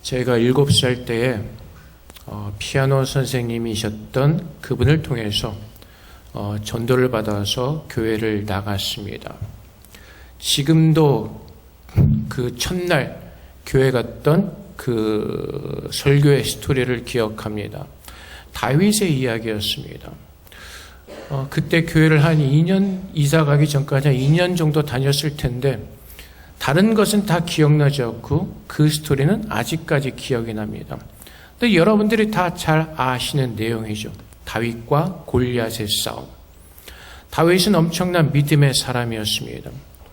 제가 7살 때에 피아노 선생님이셨던 그분을 통해서 전도를 받아서 교회를 나갔습니다. 지금도 그 첫날 교회 갔던 그 설교의 스토리를 기억합니다. 다윗의 이야기였습니다. 그때 교회를 한 2년, 이사 가기 전까지 한 2년 정도 다녔을 텐데 다른 것은 다 기억나지 않고 그 스토리는 아직까지 기억이 납니다. 근데 여러분들이 다 잘 아시는 내용이죠. 다윗과 골리앗의 싸움. 다윗은 엄청난 믿음의 사람이었습니다.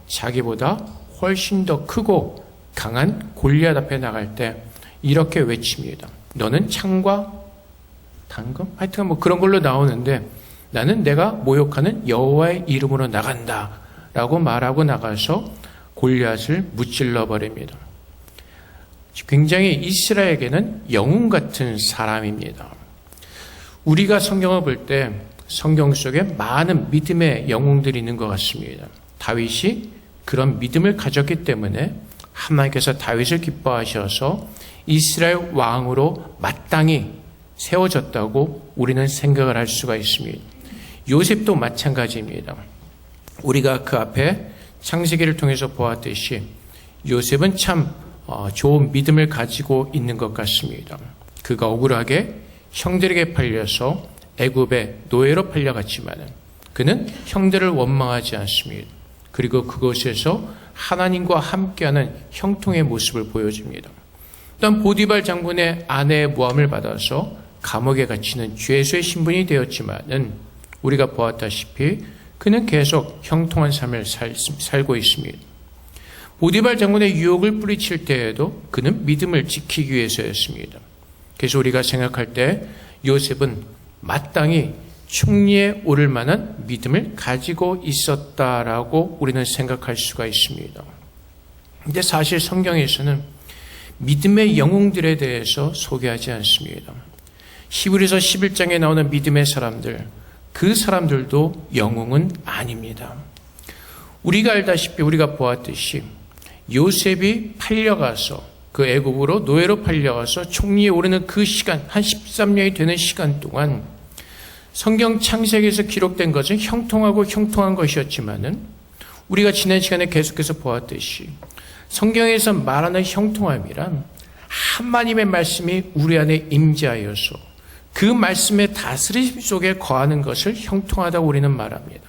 자기보다 훨씬 더 크고 강한 골리앗 앞에 나갈 때 이렇게 외칩니다. 너는 창과 단검? 하여튼 뭐 그런 걸로 나오는데 나는 내가 모욕하는 여호와의 이름으로 나간다 라고 말하고 나가서 골리앗을 무찔러 버립니다. 굉장히 이스라엘에게는 영웅 같은 사람입니다. 우리가 성경을 볼 때 성경 속에 많은 믿음의 영웅들이 있는 것 같습니다. 다윗이 그런 믿음을 가졌기 때문에 하나님께서 다윗을 기뻐하셔서 이스라엘 왕으로 마땅히 세워졌다고 우리는 생각을 할 수가 있습니다. 요셉도 마찬가지입니다. 우리가 그 앞에 창세기를 통해서 보았듯이 요셉은 참 좋은 믿음을 가지고 있는 것 같습니다. 그가 억울하게 형들에게 팔려서 애굽의 노예로 팔려갔지만 그는 형들을 원망하지 않습니다. 그리고 그곳에서 하나님과 함께하는 형통의 모습을 보여줍니다. 또한 보디발 장군의 아내의 모함을 받아서 감옥에 갇히는 죄수의 신분이 되었지만 우리가 보았다시피 그는 계속 형통한 삶을 살고 있습니다. 보디발 장군의 유혹을 뿌리칠 때에도 그는 믿음을 지키기 위해서였습니다. 그래서 우리가 생각할 때 요셉은 마땅히 총리에 오를 만한 믿음을 가지고 있었다라고 우리는 생각할 수가 있습니다. 근데 사실 성경에서는 믿음의 영웅들에 대해서 소개하지 않습니다. 히브리서 11장에 나오는 믿음의 사람들, 그 사람들도 영웅은 아닙니다. 우리가 알다시피 우리가 보았듯이 요셉이 팔려가서 그 애굽으로 노예로 팔려가서 총리에 오르는 그 시간, 한 13년이 되는 시간 동안 성경 창세기에서 기록된 것은 형통한 것이었지만은 우리가 지난 시간에 계속해서 보았듯이 성경에서 말하는 형통함이란 하나님의 말씀이 우리 안에 임재하여서 그 말씀의 다스림 속에 거하는 것을 형통하다고 우리는 말합니다.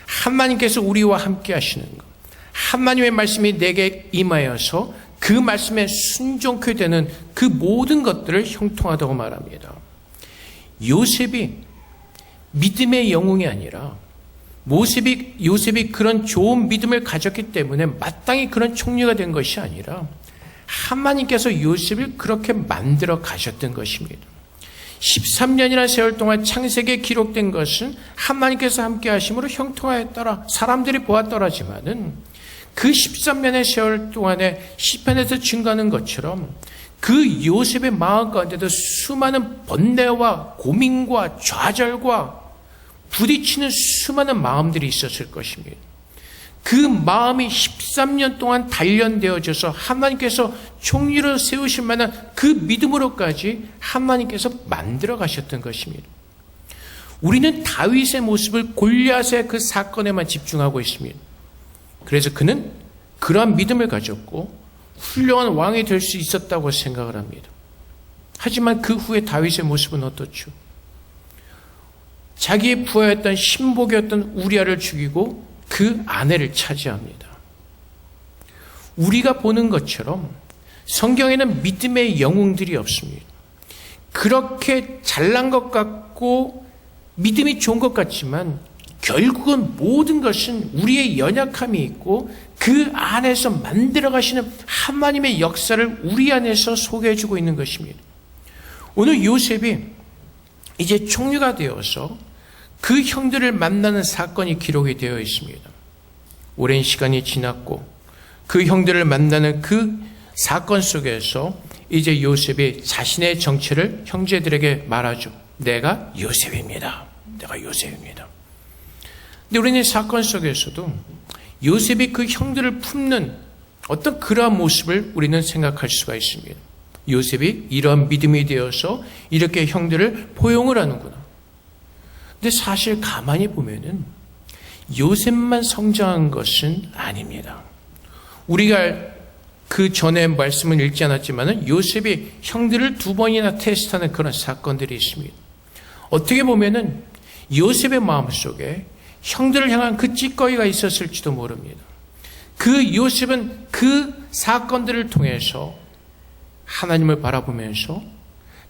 하나님께서 우리와 함께 하시는 것, 하나님의 말씀이 내게 임하여서 그 말씀에 순종케 되는 그 모든 것들을 형통하다고 말합니다. 요셉이 믿음의 영웅이 아니라 요셉이 그런 좋은 믿음을 가졌기 때문에 마땅히 그런 총리가 된 것이 아니라 하나님께서 요셉을 그렇게 만들어 가셨던 것입니다. 13년이라는 세월 동안 창세기에 기록된 것은 하나님께서 함께 하심으로 형통하였더라. 사람들이 보았더라지만은 그 13년의 세월 동안에 시편에서 증거하는 것처럼 그 요셉의 마음 가운데도 수많은 번뇌와 고민과 좌절과 부딪히는 수많은 마음들이 있었을 것입니다. 그 마음이 13년 동안 단련되어져서 하나님께서 총리로 세우실 만한 그 믿음으로까지 하나님께서 만들어 가셨던 것입니다. 우리는 다윗의 모습을 골리앗의 그 사건에만 집중하고 있습니다. 그래서 그는 그러한 믿음을 가졌고 훌륭한 왕이 될 수 있었다고 생각을 합니다. 하지만 그 후에 다윗의 모습은 어떻죠? 자기의 부하였던 신복이었던 우리아를 죽이고 그 아내를 차지합니다. 우리가 보는 것처럼 성경에는 믿음의 영웅들이 없습니다. 그렇게 잘난 것 같고 믿음이 좋은 것 같지만 결국은 모든 것은 우리의 연약함이 있고 그 안에서 만들어 가시는 하나님의 역사를 우리 안에서 소개해주고 있는 것입니다. 오늘 요셉이 이제 총리가 되어서 그 형들을 만나는 사건이 기록이 되어 있습니다. 오랜 시간이 지났고 그 형들을 만나는 그 사건 속에서 이제 요셉이 자신의 정체를 형제들에게 말하죠. 내가 요셉입니다. 내가 요셉입니다. 근데 우리는 사건 속에서도 요셉이 그 형들을 품는 어떤 그러한 모습을 우리는 생각할 수가 있습니다. 요셉이 이런 믿음이 되어서 이렇게 형들을 포용을 하는구나. 근데 사실 가만히 보면은 요셉만 성장한 것은 아닙니다. 우리가 그 전에 말씀을 읽지 않았지만은 요셉이 형들을 2번이나 테스트하는 그런 사건들이 있습니다. 어떻게 보면은 요셉의 마음속에 형들을 향한 그 찌꺼기가 있었을지도 모릅니다. 그 요셉은 그 사건들을 통해서 하나님을 바라보면서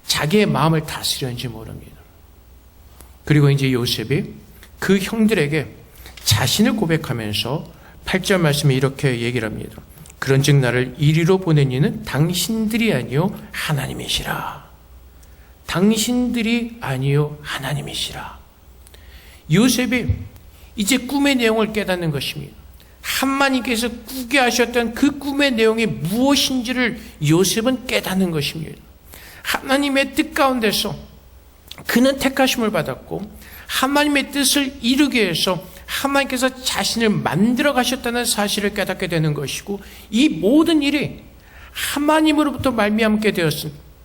자기의 마음을 다스렸는지 모릅니다. 그리고 이제 요셉이 그 형들에게 자신을 고백하면서 8절 말씀에 이렇게 얘기를 합니다. 그런즉 나를 이리로 보낸 이는 당신들이 아니요 하나님이시라. 당신들이 아니요 하나님이시라. 요셉이 이제 꿈의 내용을 깨닫는 것입니다. 하나님께서 꾸게 하셨던 그 꿈의 내용이 무엇인지를 요셉은 깨닫는 것입니다. 하나님의 뜻 가운데서 그는 택하심을 받았고 하나님의 뜻을 이루기 위해서 하나님께서 자신을 만들어 가셨다는 사실을 깨닫게 되는 것이고, 이 모든 일이 하나님으로부터 말미암게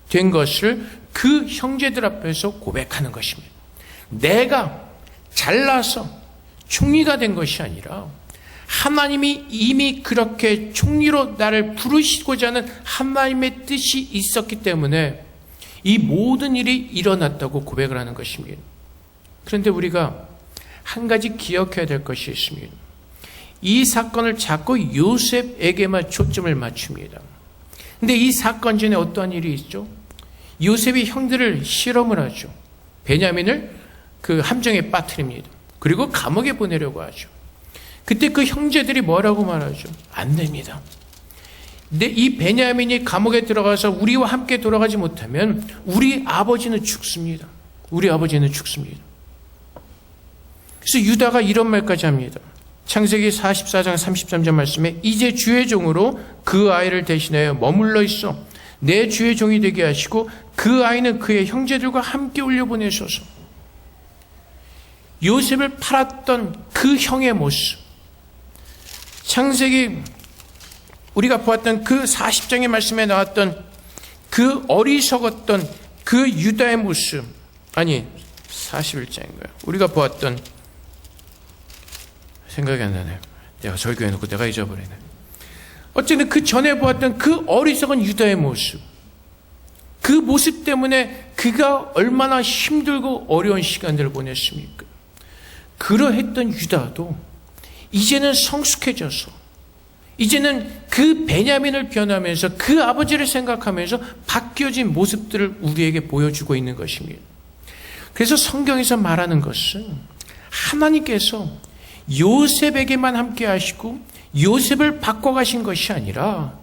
된 것을 그 형제들 앞에서 고백하는 것입니다. 내가 잘나서 총리가 된 것이 아니라 하나님이 이미 그렇게 총리로 나를 부르시고자 하는 하나님의 뜻이 있었기 때문에 이 모든 일이 일어났다고 고백을 하는 것입니다. 그런데 우리가 한 가지 기억해야 될 것이 있습니다. 이 사건을 자꾸 요셉에게만 초점을 맞춥니다. 근데 이 사건 전에 어떠한 일이 있죠? 요셉이 형들을 실험을 하죠. 베냐민을 그 함정에 빠뜨립니다. 그리고 감옥에 보내려고 하죠. 그때 그 형제들이 뭐라고 말하죠? 안 됩니다. 근데 이 베냐민이 감옥에 들어가서 우리와 함께 돌아가지 못하면 우리 아버지는 죽습니다. 우리 아버지는 죽습니다. 그래서 유다가 이런 말까지 합니다. 창세기 44장 33절 말씀에 이제 주의 종으로 그 아이를 대신하여 머물러 있어 내 주의 종이 되게 하시고 그 아이는 그의 형제들과 함께 올려보내소서. 요셉을 팔았던 그 형의 모습, 창세기 우리가 보았던 그 40장의 말씀에 나왔던 그 어리석었던 그 유다의 모습, 아니 41장인가요? 우리가 보았던, 생각이 안 나네요. 내가 설교해놓고 내가 잊어버리네. 어쨌든 그 전에 보았던 그 어리석은 유다의 모습, 그 모습 때문에 그가 얼마나 힘들고 어려운 시간들을 보냈습니까? 그러했던 유다도 이제는 성숙해져서, 이제는 그 베냐민을 변하면서 그 아버지를 생각하면서 바뀌어진 모습들을 우리에게 보여주고 있는 것입니다. 그래서 성경에서 말하는 것은 하나님께서 요셉에게만 함께 하시고 요셉을 바꿔가신 것이 아니라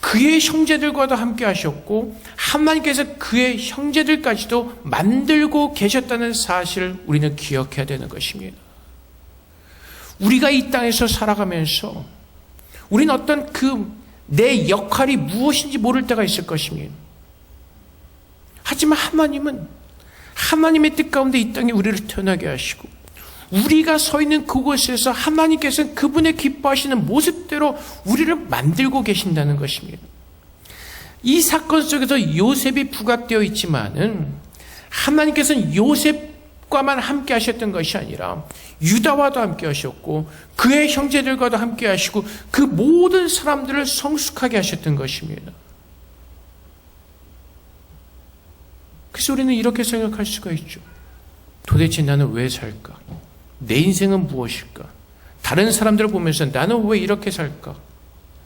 그의 형제들과도 함께 하셨고 하나님께서 그의 형제들까지도 만들고 계셨다는 사실을 우리는 기억해야 되는 것입니다. 우리가 이 땅에서 살아가면서 우리는 어떤 내 역할이 무엇인지 모를 때가 있을 것입니다. 하지만 하나님은 하나님의 뜻 가운데 이 땅에 우리를 태어나게 하시고 우리가 서 있는 그곳에서 하나님께서는 그분의 기뻐하시는 모습대로 우리를 만들고 계신다는 것입니다. 이 사건 속에서 요셉이 부각되어 있지만은 하나님께서는 요셉과만 함께 하셨던 것이 아니라 유다와도 함께 하셨고 그의 형제들과도 함께 하시고 그 모든 사람들을 성숙하게 하셨던 것입니다. 그래서 우리는 이렇게 생각할 수가 있죠. 도대체 나는 왜 살까? 내 인생은 무엇일까? 다른 사람들을 보면서 나는 왜 이렇게 살까?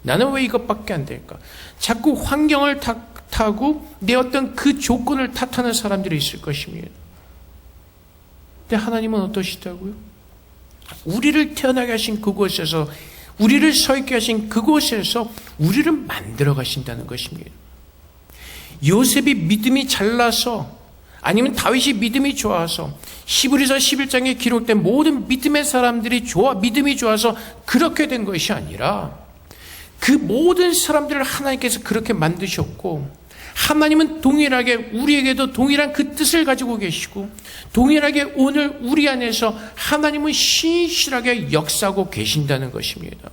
나는 왜 이것밖에 안 될까? 자꾸 환경을 탓하고 내 어떤 그 조건을 탓하는 사람들이 있을 것입니다. 근데 하나님은 어떠시다고요? 우리를 태어나게 하신 그곳에서, 우리를 서 있게 하신 그곳에서 우리를 만들어 가신다는 것입니다. 요셉이 믿음이 잘나서, 아니면 다윗이 믿음이 좋아서, 히브리서 11장에 기록된 모든 믿음의 사람들이 믿음이 좋아서 그렇게 된 것이 아니라 그 모든 사람들을 하나님께서 그렇게 만드셨고, 하나님은 동일하게 우리에게도 동일한 그 뜻을 가지고 계시고 동일하게 오늘 우리 안에서 하나님은 신실하게 역사하고 계신다는 것입니다.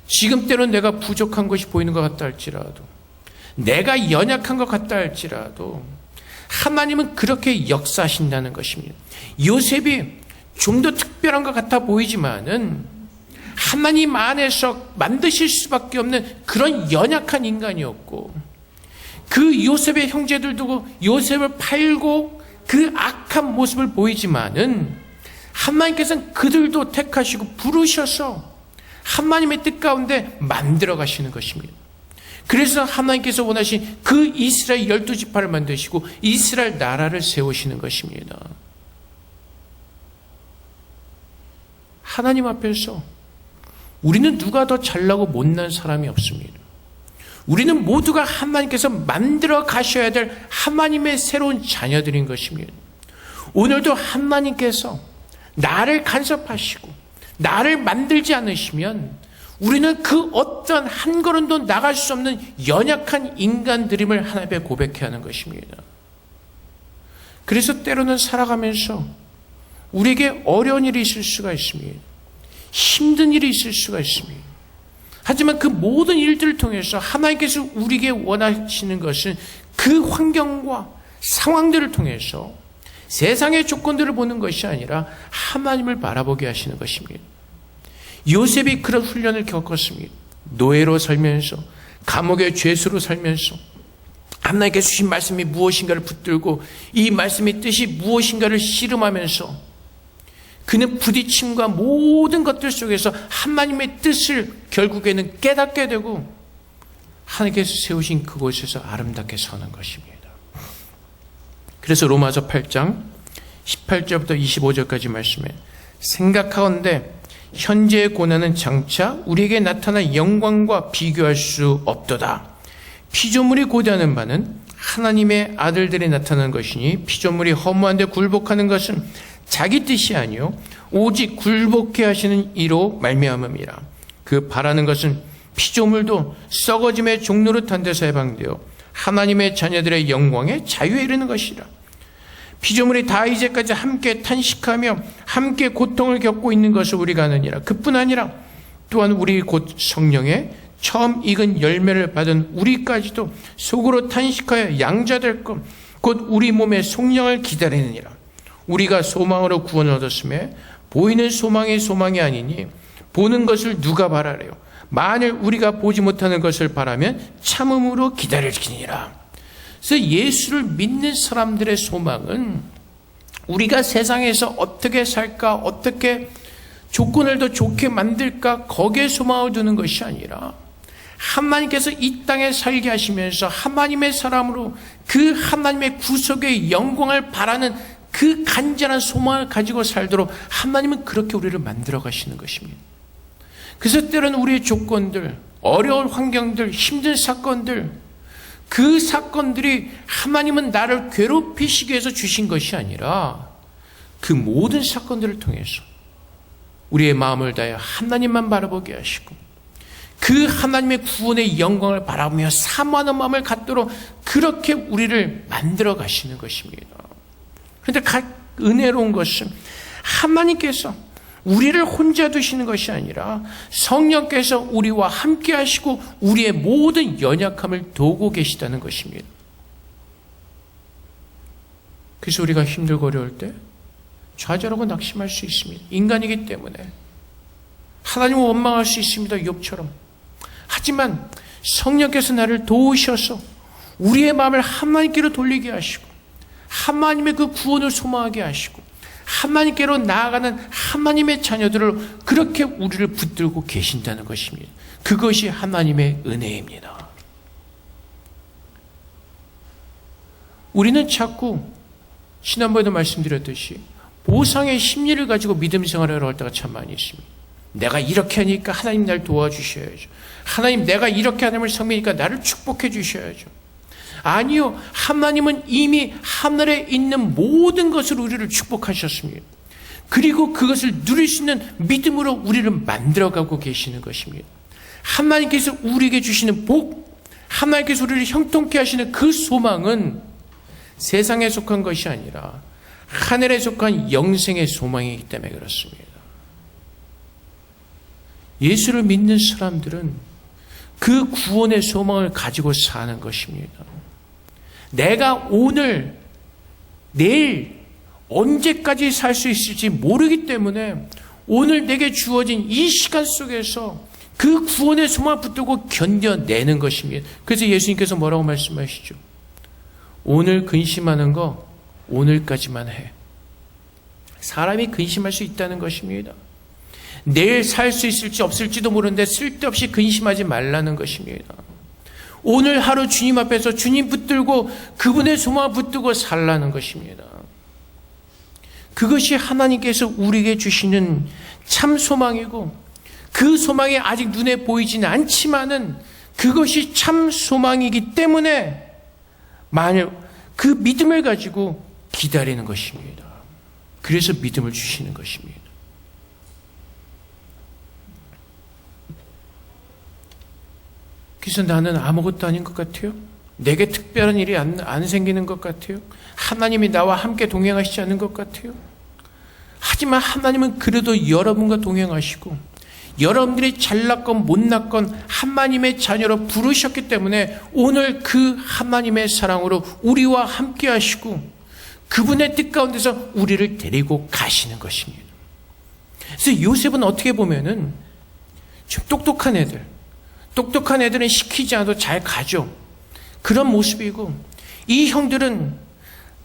지금 때론 내가 부족한 것이 보이는 것 같다 할지라도, 내가 연약한 것 같다 할지라도 하나님은 그렇게 역사하신다는 것입니다. 요셉이 좀 더 특별한 것 같아 보이지만은 하나님 안에서 만드실 수밖에 없는 그런 연약한 인간이었고, 그 요셉의 형제들도 요셉을 팔고 그 악한 모습을 보이지만은 하나님께서는 그들도 택하시고 부르셔서 하나님의 뜻 가운데 만들어 가시는 것입니다. 그래서 하나님께서 원하신 그 이스라엘 12지파를 만드시고 이스라엘 나라를 세우시는 것입니다. 하나님 앞에서 우리는 누가 더 잘나고 못난 사람이 없습니다. 우리는 모두가 하나님께서 만들어 가셔야 될 하나님의 새로운 자녀들인 것입니다. 오늘도 하나님께서 나를 간섭하시고 나를 만들지 않으시면 우리는 그 어떤 한 걸음도 나갈 수 없는 연약한 인간들임을 하나님 앞에 고백해야 하는 것입니다. 그래서 때로는 살아가면서 우리에게 어려운 일이 있을 수가 있습니다. 힘든 일이 있을 수가 있습니다. 하지만 그 모든 일들을 통해서 하나님께서 우리에게 원하시는 것은 그 환경과 상황들을 통해서 세상의 조건들을 보는 것이 아니라 하나님을 바라보게 하시는 것입니다. 요셉이 그런 훈련을 겪었습니다. 노예로 살면서, 감옥의 죄수로 살면서 하나님께 주신 말씀이 무엇인가를 붙들고 이 말씀의 뜻이 무엇인가를 씨름하면서 그는 부딪힘과 모든 것들 속에서 하나님의 뜻을 결국에는 깨닫게 되고 하나님께서 세우신 그곳에서 아름답게 서는 것입니다. 그래서 로마서 8장 18절부터 25절까지 말씀에 생각하건대 현재의 고난은 장차 우리에게 나타날 영광과 비교할 수 없도다. 피조물이 고대하는 바는 하나님의 아들들이 나타나는 것이니 피조물이 허무한데 굴복하는 것은 자기 뜻이 아니요 오직 굴복해 하시는 이로 말미암음이라. 그 바라는 것은 피조물도 썩어짐의 종로로 탄 데서 해방되어 하나님의 자녀들의 영광에 자유에 이르는 것이라. 피조물이 다 이제까지 함께 탄식하며 함께 고통을 겪고 있는 것을 우리가 아느니라. 그뿐 아니라 또한 우리 곧 성령의 처음 익은 열매를 받은 우리까지도 속으로 탄식하여 양자될 것 곧 우리 몸의 속량을 기다리느니라. 우리가 소망으로 구원을 얻었음에 보이는 소망이 소망이 아니니 보는 것을 누가 바라래요. 만일 우리가 보지 못하는 것을 바라면 참음으로 기다릴지니라. 그래서 예수를 믿는 사람들의 소망은 우리가 세상에서 어떻게 살까, 어떻게 조건을 더 좋게 만들까, 거기에 소망을 두는 것이 아니라 하나님께서 이 땅에 살게 하시면서 하나님의 사람으로 그 하나님의 구속의 영광을 바라는 그 간절한 소망을 가지고 살도록 하나님은 그렇게 우리를 만들어 가시는 것입니다. 그래서 때로는 우리의 조건들, 어려운 환경들, 힘든 사건들, 그 사건들이 하나님은 나를 괴롭히시기 위해서 주신 것이 아니라 그 모든 사건들을 통해서 우리의 마음을 다해 하나님만 바라보게 하시고 그 하나님의 구원의 영광을 바라보며 사모하는 마음을 갖도록 그렇게 우리를 만들어 가시는 것입니다. 그런데 은혜로운 것은 하나님께서 우리를 혼자 두시는 것이 아니라 성령께서 우리와 함께 하시고 우리의 모든 연약함을 도우고 계시다는 것입니다. 그래서 우리가 힘들고 어려울 때 좌절하고 낙심할 수 있습니다. 인간이기 때문에 하나님을 원망할 수 있습니다. 욥처럼. 하지만 성령께서 나를 도우셔서 우리의 마음을 하나님께로 돌리게 하시고 하나님의 그 구원을 소망하게 하시고 하나님께로 나아가는 하나님의 자녀들을 그렇게 우리를 붙들고 계신다는 것입니다. 그것이 하나님의 은혜입니다. 우리는 자꾸 지난번에도 말씀드렸듯이 보상의 심리를 가지고 믿음 생활을 할 때가 참 많이 있습니다. 내가 이렇게 하니까 하나님 날 도와주셔야죠. 하나님 내가 이렇게 하나님을 섬기니까 나를 축복해 주셔야죠. 아니요. 하나님은 이미 하늘에 있는 모든 것을 우리를 축복하셨습니다. 그리고 그것을 누릴 수 있는 믿음으로 우리를 만들어가고 계시는 것입니다. 하나님께서 우리에게 주시는 복, 하나님께서 우리를 형통케 하시는 그 소망은 세상에 속한 것이 아니라 하늘에 속한 영생의 소망이기 때문에 그렇습니다. 예수를 믿는 사람들은 그 구원의 소망을 가지고 사는 것입니다. 내가 오늘, 내일, 언제까지 살 수 있을지 모르기 때문에 오늘 내게 주어진 이 시간 속에서 그 구원의 소망을 붙들고 견뎌내는 것입니다. 그래서 예수님께서 뭐라고 말씀하시죠? 오늘 근심하는 거 오늘까지만 해. 사람이 근심할 수 있다는 것입니다. 내일 살 수 있을지 없을지도 모르는데 쓸데없이 근심하지 말라는 것입니다. 오늘 하루 주님 앞에서 주님 붙들고 그분의 소망을 붙들고 살라는 것입니다. 그것이 하나님께서 우리에게 주시는 참 소망이고, 그 소망이 아직 눈에 보이지는 않지만은 그것이 참 소망이기 때문에 만일 그 믿음을 가지고 기다리는 것입니다. 그래서 믿음을 주시는 것입니다. 그래서 나는 아무것도 아닌 것 같아요. 내게 특별한 일이 안 생기는 것 같아요. 하나님이 나와 함께 동행하시지 않는 것 같아요. 하지만 하나님은 그래도 여러분과 동행하시고, 여러분들이 잘났건 못났건 하나님의 자녀로 부르셨기 때문에 오늘 그 하나님의 사랑으로 우리와 함께 하시고 그분의 뜻 가운데서 우리를 데리고 가시는 것입니다. 그래서 요셉은 어떻게 보면은 좀 똑똑한 애들은 시키지 않아도 잘 가죠. 그런 모습이고, 이 형들은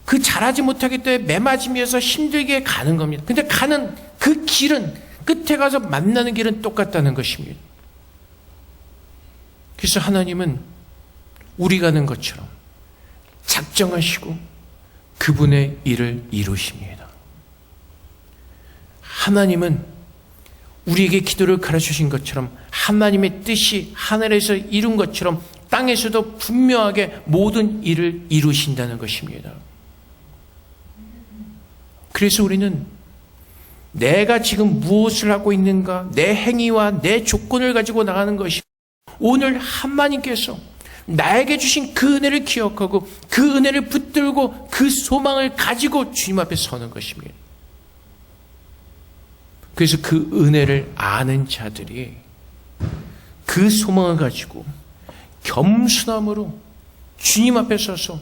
그 잘하지 못하기 때문에 매맞으면서 힘들게 가는 겁니다. 근데 가는 그 길은, 끝에 가서 만나는 길은 똑같다는 것입니다. 그래서 하나님은 우리 가는 것처럼 작정하시고 그분의 일을 이루십니다. 하나님은 우리에게 기도를 가르쳐주신 것처럼 하나님의 뜻이 하늘에서 이룬 것처럼 땅에서도 분명하게 모든 일을 이루신다는 것입니다. 그래서 우리는 내가 지금 무엇을 하고 있는가, 내 행위와 내 조건을 가지고 나가는 것이 오늘 하나님께서 나에게 주신 그 은혜를 기억하고 그 은혜를 붙들고 그 소망을 가지고 주님 앞에 서는 것입니다. 그래서 그 은혜를 아는 자들이 그 소망을 가지고 겸손함으로 주님 앞에 서서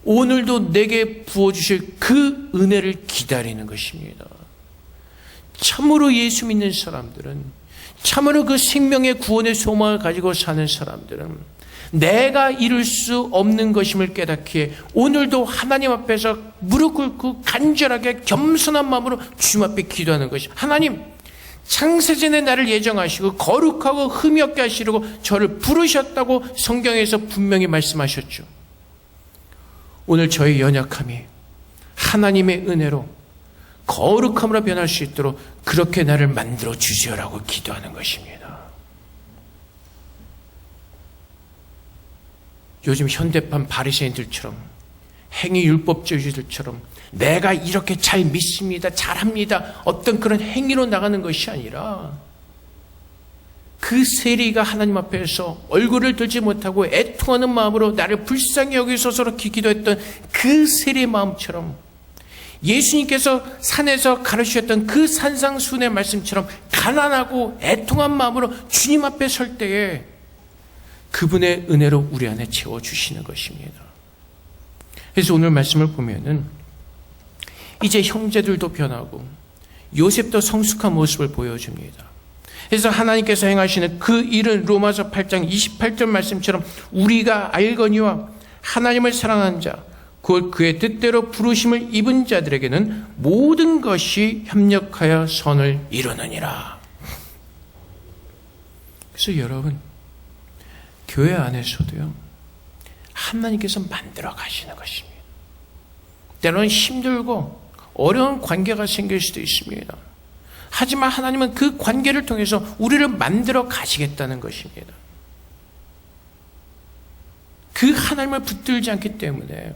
오늘도 내게 부어주실 그 은혜를 기다리는 것입니다. 참으로 예수 믿는 사람들은, 참으로 그 생명의 구원의 소망을 가지고 사는 사람들은 내가 이룰 수 없는 것임을 깨닫기에 오늘도 하나님 앞에서 무릎 꿇고 간절하게 겸손한 마음으로 주님 앞에 기도하는 것이, 하나님, 창세전에 나를 예정하시고 거룩하고 흠이 없게 하시려고 저를 부르셨다고 성경에서 분명히 말씀하셨죠. 오늘 저의 연약함이 하나님의 은혜로 거룩함으로 변할 수 있도록 그렇게 나를 만들어 주시오라고 기도하는 것입니다. 요즘 현대판 바리새인들처럼, 행위 율법주의자들처럼 내가 이렇게 잘 믿습니다, 잘합니다, 어떤 그런 행위로 나가는 것이 아니라 그 세리가 하나님 앞에서 얼굴을 들지 못하고 애통하는 마음으로 나를 불쌍히 여기소서 기도했던 그 세리의 마음처럼, 예수님께서 산에서 가르치셨던 그 산상수훈의 말씀처럼 가난하고 애통한 마음으로 주님 앞에 설 때에 그분의 은혜로 우리 안에 채워주시는 것입니다. 그래서 오늘 말씀을 보면은 이제 형제들도 변하고 요셉도 성숙한 모습을 보여줍니다. 그래서 하나님께서 행하시는 그 일은 로마서 8장 28절 말씀처럼 우리가 알거니와 하나님을 사랑하는 자, 곧 그의 뜻대로 부르심을 입은 자들에게는 모든 것이 협력하여 선을 이루느니라. 그래서 여러분, 교회 안에서도요, 하나님께서 만들어 가시는 것입니다. 때로는 힘들고 어려운 관계가 생길 수도 있습니다. 하지만 하나님은 그 관계를 통해서 우리를 만들어 가시겠다는 것입니다. 그 하나님을 붙들지 않기 때문에,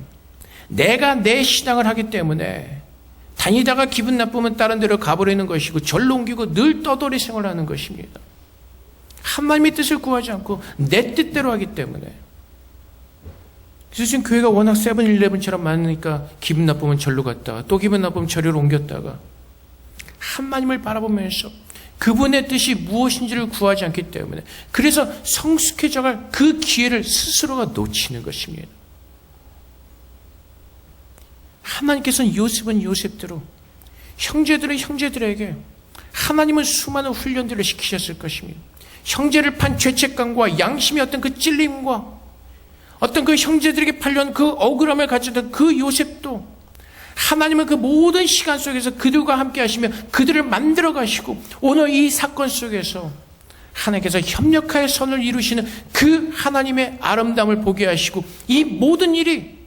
내가 내 신앙을 하기 때문에 다니다가 기분 나쁘면 다른 데로 가버리는 것이고 절로 옮기고 늘 떠돌이 생활하는 것입니다. 하나님의 뜻을 구하지 않고 내 뜻대로 하기 때문에. 그래서 지금 교회가 워낙 세븐일레븐처럼 많으니까 기분 나쁘면 절로 갔다가 또 기분 나쁘면 저리로 옮겼다가 하나님을 바라보면서 그분의 뜻이 무엇인지를 구하지 않기 때문에, 그래서 성숙해져갈 그 기회를 스스로가 놓치는 것입니다. 하나님께서는 요셉은 요셉대로, 형제들은 형제들에게 하나님은 수많은 훈련들을 시키셨을 것입니다. 형제를 판 죄책감과 양심의 어떤 그 찔림과 어떤 그 형제들에게 팔려온 그 억울함을 가졌던 그 요셉도 하나님은 그 모든 시간 속에서 그들과 함께 하시며 그들을 만들어 가시고, 오늘 이 사건 속에서 하나님께서 협력하여 선을 이루시는 그 하나님의 아름다움을 보게 하시고, 이 모든 일이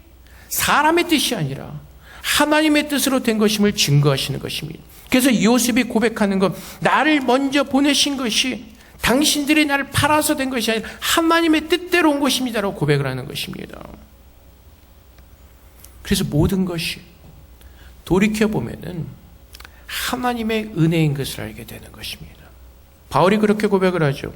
사람의 뜻이 아니라 하나님의 뜻으로 된 것임을 증거하시는 것입니다. 그래서 요셉이 고백하는 것, 나를 먼저 보내신 것이 당신들이 나를 팔아서 된 것이 아니라 하나님의 뜻대로 온 것입니다라고 고백을 하는 것입니다. 그래서 모든 것이 돌이켜보면은 하나님의 은혜인 것을 알게 되는 것입니다. 바울이 그렇게 고백을 하죠.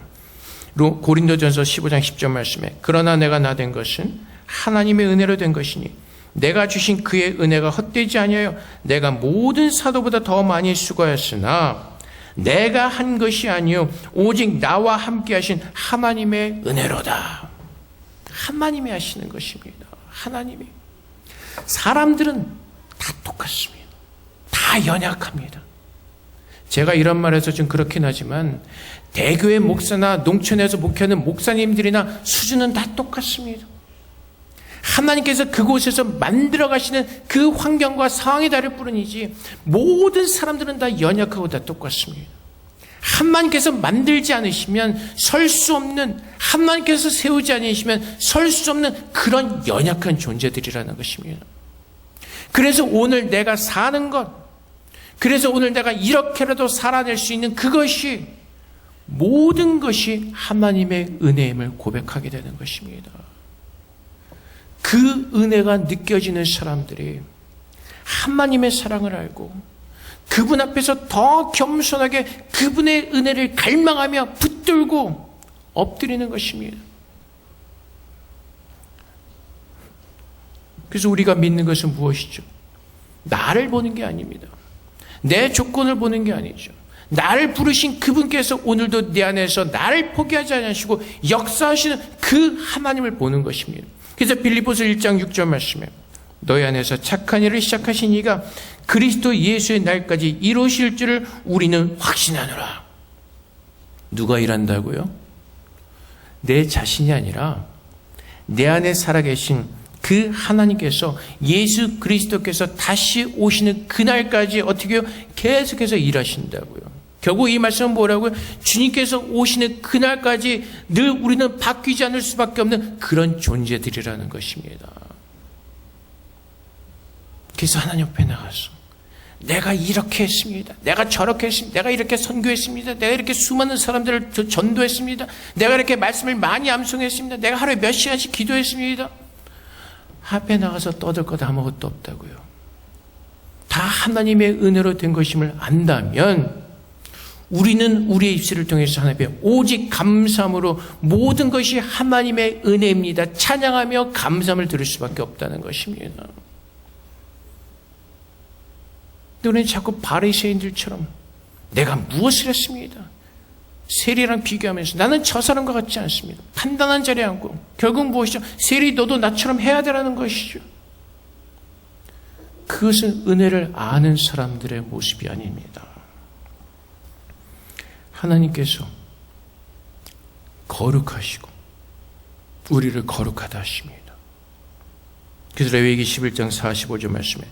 고린도전서 15장 10절 말씀에, 그러나 내가 나된 것은 하나님의 은혜로 된 것이니 내가 주신 그의 은혜가 헛되지 아니하여 내가 모든 사도보다 더 많이 수고하였으나 내가 한 것이 아니요 오직 나와 함께 하신 하나님의 은혜로다. 하나님이 하시는 것입니다. 하나님이. 사람들은 다 똑같습니다. 다 연약합니다. 제가 이런 말해서 좀 그렇긴 하지만 대교회 목사나 농촌에서 목회하는 목사님들이나 수준은 다 똑같습니다. 하나님께서 그곳에서 만들어 가시는 그 환경과 상황이 다를 뿐이지 모든 사람들은 다 연약하고 다 똑같습니다. 하나님께서 만들지 않으시면 설 수 없는, 하나님께서 세우지 않으시면 설 수 없는 그런 연약한 존재들이라는 것입니다. 그래서 오늘 내가 사는 것, 그래서 오늘 내가 이렇게라도 살아낼 수 있는 그것이, 모든 것이 하나님의 은혜임을 고백하게 되는 것입니다. 그 은혜가 느껴지는 사람들이 하나님의 사랑을 알고 그분 앞에서 더 겸손하게 그분의 은혜를 갈망하며 붙들고 엎드리는 것입니다. 그래서 우리가 믿는 것은 무엇이죠? 나를 보는 게 아닙니다. 내 조건을 보는 게 아니죠. 나를 부르신 그분께서 오늘도 내 안에서 나를 포기하지 않으시고 역사하시는 그 하나님을 보는 것입니다. 그래서 빌립보서 1장 6절 말씀에, 너희 안에서 착한 일을 시작하신 이가 그리스도 예수의 날까지 이루실 줄을 우리는 확신하노라. 누가 일한다고요? 내 자신이 아니라 내 안에 살아계신 그 하나님께서, 예수 그리스도께서 다시 오시는 그날까지 어떻게 해요? 계속해서 일하신다고요. 결국 이 말씀은 뭐라고요? 주님께서 오시는 그날까지 늘 우리는 바뀌지 않을 수밖에 없는 그런 존재들이라는 것입니다. 그래서 하나님 앞에 나가서 내가 이렇게 했습니다. 내가 저렇게 했습니다. 내가 이렇게 선교했습니다. 내가 이렇게 수많은 사람들을 전도했습니다. 내가 이렇게 말씀을 많이 암송했습니다. 내가 하루에 몇 시간씩 기도했습니다. 앞에 나가서 떠들 것 아무것도 없다고요. 다 하나님의 은혜로 된 것임을 안다면 우리는 우리의 입술을 통해서 하나님께 오직 감사함으로 모든 것이 하나님의 은혜입니다, 찬양하며 감사함을 들을 수밖에 없다는 것입니다. 근데 우리는 자꾸 바리새인들처럼 내가 무엇을 했습니다, 세리랑 비교하면서 나는 저 사람과 같지 않습니다, 판단한 자리에 앉고, 결국 무엇이죠? 세리 너도 나처럼 해야 되라는 것이죠. 그것은 은혜를 아는 사람들의 모습이 아닙니다. 하나님께서 거룩하시고 우리를 거룩하다 하십니다. 그래서 레위기 11장 45절 말씀에,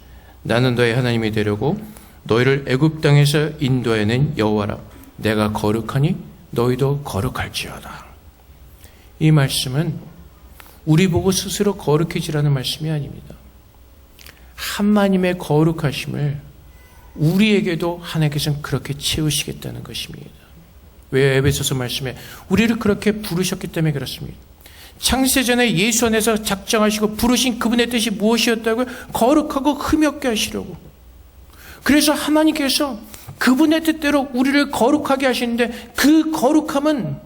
나는 너의 하나님이 되려고 너희를 애굽 땅에서 인도해낸 여호와라. 내가 거룩하니 너희도 거룩할지어다. 이 말씀은 우리 보고 스스로 거룩해지라는 말씀이 아닙니다. 하나님의 거룩하심을 우리에게도 하나님께서는 그렇게 채우시겠다는 것입니다. 왜? 에베소서 말씀에 우리를 그렇게 부르셨기 때문에 그렇습니다. 창세전에 예수 안에서 작정하시고 부르신 그분의 뜻이 무엇이었다고요? 거룩하고 흠이 없게 하시려고. 그래서 하나님께서 그분의 뜻대로 우리를 거룩하게 하시는데, 그 거룩함은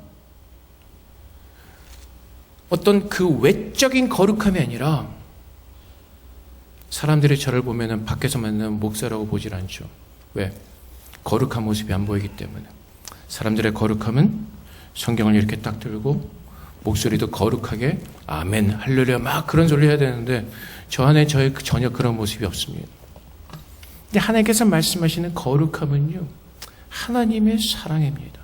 어떤 그 외적인 거룩함이 아니라, 사람들이 저를 보면은 밖에서 만나는 목사라고 보질 않죠. 왜? 거룩한 모습이 안 보이기 때문에. 사람들의 거룩함은 성경을 이렇게 딱 들고 목소리도 거룩하게 아멘 할렐루야 막 그런 소리 해야 되는데 저 안에 전혀 그런 모습이 없습니다. 근데 하나님께서 말씀하시는 거룩함은요, 하나님의 사랑입니다.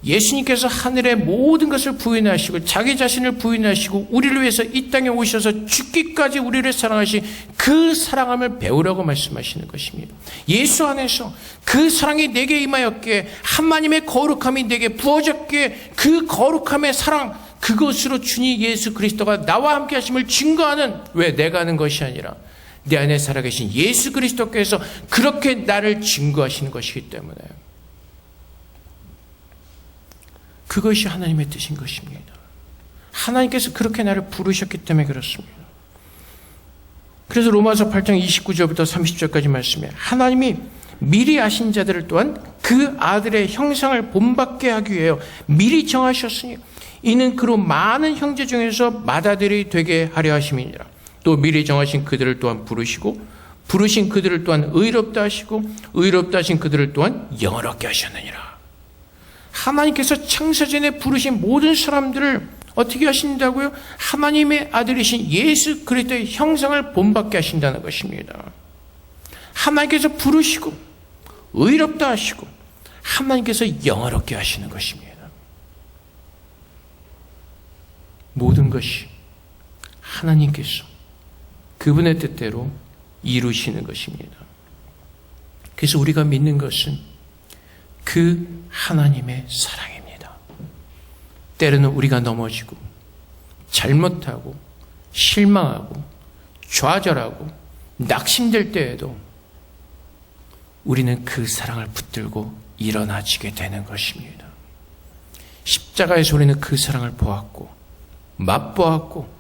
예수님께서 하늘의 모든 것을 부인하시고 자기 자신을 부인하시고 우리를 위해서 이 땅에 오셔서 죽기까지 우리를 사랑하신 그 사랑함을 배우라고 말씀하시는 것입니다. 예수 안에서 그 사랑이 내게 임하였기에 하나님의 거룩함이 내게 부어졌기에 그 거룩함의 사랑, 그것으로 주님 예수 그리스도가 나와 함께 하심을 증거하는, 왜 내가 하는 것이 아니라 내 안에 살아계신 예수 그리스도께서 그렇게 나를 증거하시는 것이기 때문에, 그것이 하나님의 뜻인 것입니다. 하나님께서 그렇게 나를 부르셨기 때문에 그렇습니다. 그래서 로마서 8장 29절부터 30절까지 말씀에 하나님이 미리 아신 자들을 또한 그 아들의 형상을 본받게 하기 위하여 미리 정하셨으니 이는 그로 많은 형제 중에서 맏아들이 되게 하려 하심이니라. 또 미리 정하신 그들을 또한 부르시고 부르신 그들을 또한 의롭다 하시고 의롭다 하신 그들을 또한 영원하게 하셨느니라. 하나님께서 창세전에 부르신 모든 사람들을 어떻게 하신다고요? 하나님의 아들이신 예수 그리스도의 형상을 본받게 하신다는 것입니다. 하나님께서 부르시고 의롭다 하시고 하나님께서 영화롭게 하시는 것입니다. 모든 것이 하나님께서 그분의 뜻대로 이루시는 것입니다. 그래서 우리가 믿는 것은 그 하나님의 사랑입니다. 때로는 우리가 넘어지고 잘못하고 실망하고 좌절하고 낙심될 때에도 우리는 그 사랑을 붙들고 일어나지게 되는 것입니다. 십자가에서 우리는 그 사랑을 보았고 맛보았고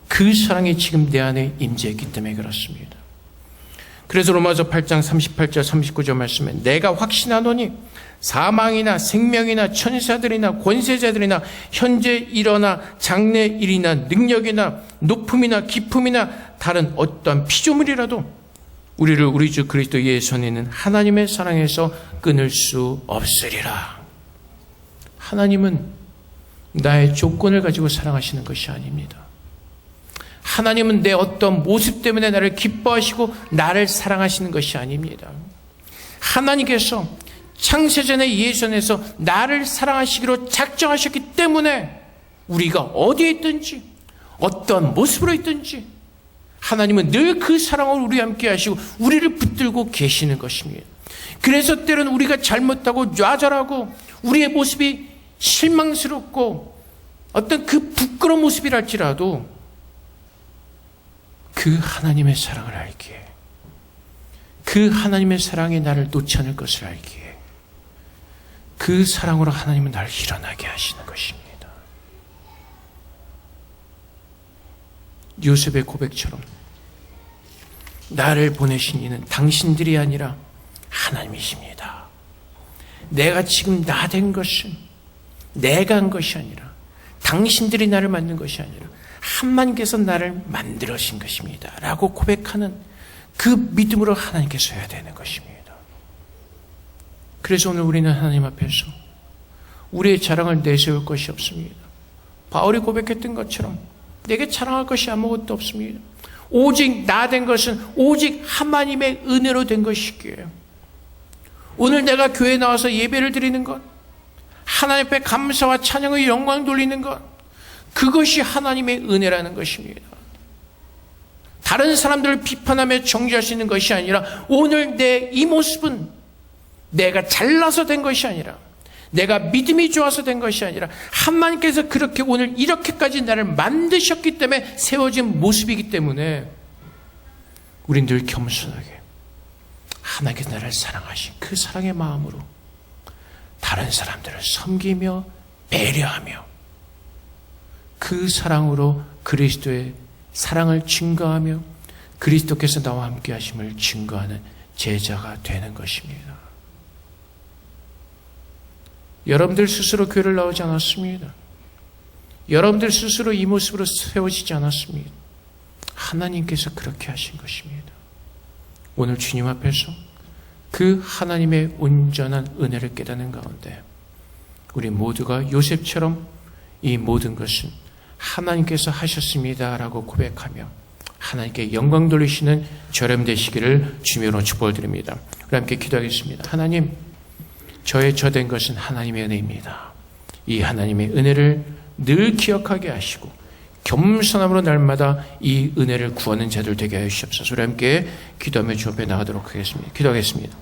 그 사랑이 지금 내 안에 임재했기 때문에 그렇습니다. 그래서 로마서 8장 38절 39절 말씀에 내가 확신하노니 사망이나 생명이나 천사들이나 권세자들이나 현재 일어나 장래 일이나 능력이나 높음이나 깊음이나 다른 어떠한 피조물이라도 우리를 우리 주 그리스도 예수 안에 있는 하나님의 사랑에서 끊을 수 없으리라. 하나님은 나의 조건을 가지고 사랑하시는 것이 아닙니다. 하나님은 내 어떤 모습 때문에 나를 기뻐하시고 나를 사랑하시는 것이 아닙니다. 하나님께서 창세전에 예수 안에서 나를 사랑하시기로 작정하셨기 때문에 우리가 어디에 있든지 어떤 모습으로 있든지 하나님은 늘 그 사랑을 우리와 함께 하시고 우리를 붙들고 계시는 것입니다. 그래서 때로는 우리가 잘못하고 좌절하고 우리의 모습이 실망스럽고 어떤 그 부끄러운 모습이랄지라도 그 하나님의 사랑을 알기에, 그 하나님의 사랑이 나를 놓지 않을 것을 알기에 그 사랑으로 하나님은 나를 일어나게 하시는 것입니다. 요셉의 고백처럼 나를 보내신 이는 당신들이 아니라 하나님이십니다. 내가 지금 나 된 것은 내가 한 것이 아니라 당신들이 나를 만든 것이 아니라 하나님께서 나를 만들으신 것입니다. 라고 고백하는 그 믿음으로 하나님께서 해야 되는 것입니다. 그래서 오늘 우리는 하나님 앞에서 우리의 자랑을 내세울 것이 없습니다. 바울이 고백했던 것처럼 내게 자랑할 것이 아무것도 없습니다. 오직 나 된 것은 오직 하나님의 은혜로 된 것이기에 오늘 내가 교회에 나와서 예배를 드리는 것, 하나님 앞에 감사와 찬양의 영광 돌리는 것, 그것이 하나님의 은혜라는 것입니다. 다른 사람들을 비판하며 정죄할 수 있는 것이 아니라 오늘 내 이 모습은 내가 잘나서 된 것이 아니라 내가 믿음이 좋아서 된 것이 아니라 하나님께서 그렇게 오늘 이렇게까지 나를 만드셨기 때문에 세워진 모습이기 때문에 우린 늘 겸손하게 하나님께서 나를 사랑하신 그 사랑의 마음으로 다른 사람들을 섬기며 배려하며 그 사랑으로 그리스도의 사랑을 증거하며 그리스도께서 나와 함께 하심을 증거하는 제자가 되는 것입니다. 여러분들 스스로 교회를 나오지 않았습니다. 여러분들 스스로 이 모습으로 세워지지 않았습니다. 하나님께서 그렇게 하신 것입니다. 오늘 주님 앞에서 그 하나님의 온전한 은혜를 깨닫는 가운데 우리 모두가 요셉처럼 이 모든 것은 하나님께서 하셨습니다라고 고백하며 하나님께 영광 돌리시는 저렴 되시기를 주님으로 축복드립니다. 우리 함께 기도하겠습니다. 하나님, 저의 저된 것은 하나님의 은혜입니다. 이 하나님의 은혜를 늘 기억하게 하시고 겸손함으로 날마다 이 은혜를 구하는 자들 되게 하여 주시옵소서. 우리 함께 기도하며 주 앞에 나가도록 하겠습니다. 기도하겠습니다.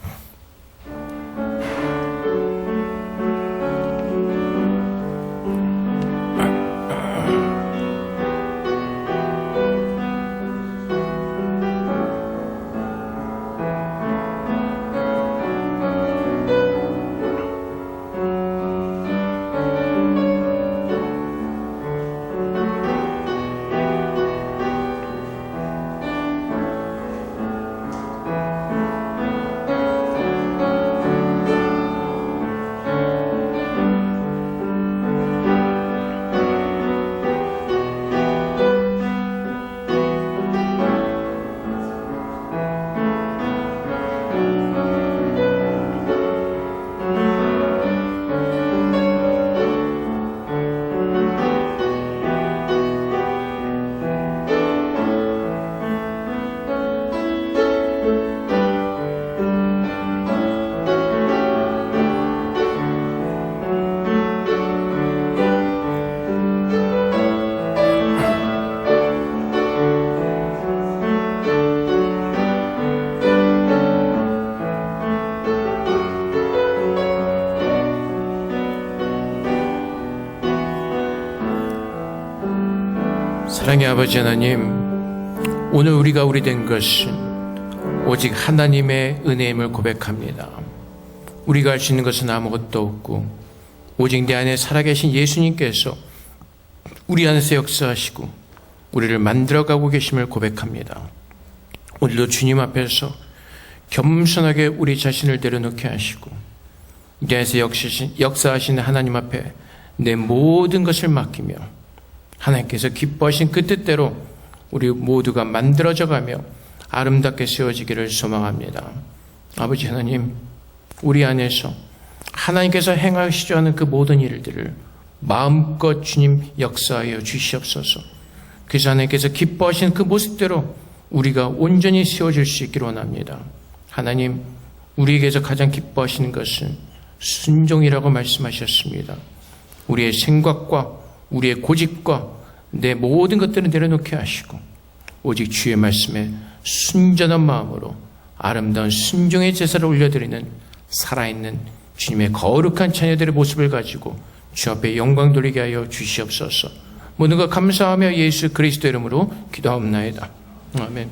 사랑의 아버지 하나님, 오늘 우리가 우리 된 것은 오직 하나님의 은혜임을 고백합니다. 우리가 할 수 있는 것은 아무것도 없고 오직 내 안에 살아계신 예수님께서 우리 안에서 역사하시고 우리를 만들어가고 계심을 고백합니다. 오늘도 주님 앞에서 겸손하게 우리 자신을 내려놓게 하시고 내 안에서 역사하시는 하나님 앞에 내 모든 것을 맡기며 하나님께서 기뻐하신 그 뜻대로 우리 모두가 만들어져가며 아름답게 세워지기를 소망합니다. 아버지 하나님, 우리 안에서 하나님께서 행하시려 하는 그 모든 일들을 마음껏 주님 역사하여 주시옵소서. 그래서 하나님께서 기뻐하신 그 모습대로 우리가 온전히 세워질 수 있기를 원합니다. 하나님, 우리에게서 가장 기뻐하시는 것은 순종이라고 말씀하셨습니다. 우리의 생각과 우리의 고집과 내 모든 것들을 내려놓게 하시고 오직 주의 말씀에 순전한 마음으로 아름다운 순종의 제사를 올려드리는 살아있는 주님의 거룩한 자녀들의 모습을 가지고 주 앞에 영광 돌리게 하여 주시옵소서. 모든 것 감사하며 예수 그리스도 이름으로 기도하옵나이다. 아멘.